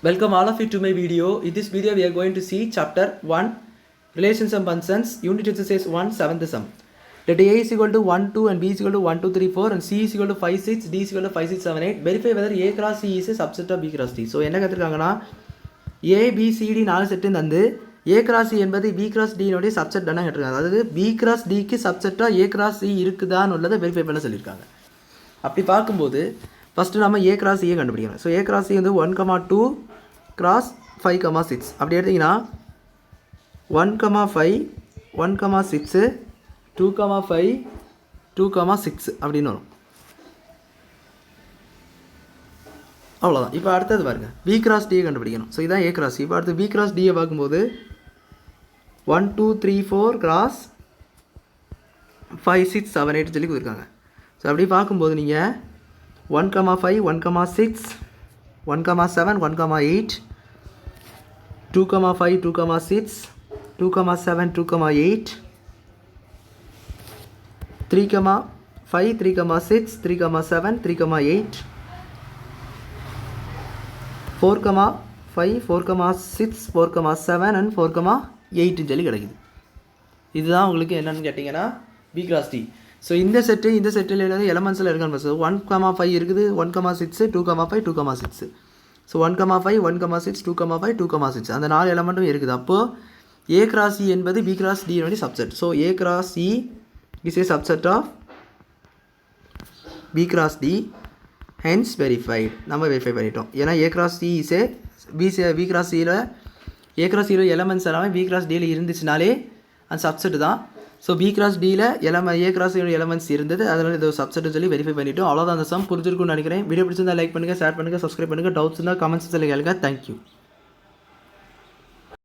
Welcome all of you to my video. In this video we are going to see chapter 1 relations and functions unit exercise 1 7th sum. Let A is equal to 1 2 and B is equal to 1 2 3 4 and C is equal to 5 6 D is equal to 5 6 7 8. Verify whether A cross C is a subset of B cross D. So என்ன கத்துறாங்கன்னா A B C D நாலு set தந்து A cross C என்பது B cross D னுடைய subset தான கேட்டிருக்காங்க. அதாவது B cross D க்கு சப்செட்டா A cross C இருக்குதான்னு உள்ளதை வெரிஃபை பண்ண சொல்லிருக்காங்க. அப்படி பாக்கும்போது ஃபர்ஸ்ட் நாம A cross C கண்டுபிடிக்கணும். So A cross C வந்து 1, 2 cross 5, 6 அப்படி எடுத்தீங்கன்னா 1, 5 1, 6 2, 5 2, 6 அப்படின்னு வரும். அவ்வளோதான். இப்போ அடுத்தது பாருங்க B cross D கண்டுபிடிக்கணும். ஸோ இதான் A cross C. இப்போ அடுத்து B cross D பார்க்கும்போது 1 2 3 4 cross 5 6 7 8 சொல்லி கொடுத்துருக்காங்க. ஸோ அப்படி பார்க்கும்போது நீங்கள் 1, 5 1, 6 1, 7 1, 8 2, 5 2, 6 2, 7 2, 8 3, 5 3, 6 3, 7 3, 8 4, 5 4, 6 4, 7 and 4, 8 சொல்லி கிடைக்குது. இதுதான் உங்களுக்கு என்னன்னு கேட்டிங்கன்னா B cross D. ஸோ இந்த செட்டில் ஏதாவது எலமெண்ட்ஸில் இருக்கான்னு பார்த்து 1, 5 இருக்குது 1, 6 2, 5 2, 6. ஸோ 1, 5 1, 6 2, 5 2, 6 அந்த 4 எலமெண்ட்டும் இருக்குது. அப்போது A cross C என்பது B cross D னுடைய subset. So A cross C is a subset of B cross D, hence verified. நம்ம வெரிஃபை பண்ணிட்டோம். ஏன்னா A cross C is a B cross Cயில் A cross Cயில் எலமெண்ட்ஸ் எல்லாமே B cross Dயில் இருந்துச்சுனாலே அந்த சப்செட் தான். ஸோ B cross Dயில் A cross Cயில் எலமெண்ட்ஸ் இருந்தது, அதனால் இது ஒரு சப்செட் சொல்லி வெரிஃபை பண்ணிட்டோம். அவ்வளோதான். அந்த சம் புரிஞ்சிருக்கும்னு நினைக்கிறேன். வீடியோ பிடிச்சிருந்தா லைக் பண்ணுங்கள், ஷேர் பண்ணுங்கள், சப்ஸ்கிரைப் பண்ணுங்கள். டவுட்ஸ் இருந்தால் கமெண்ட்ஸ் கேளுங்க. தேங்க்யூ.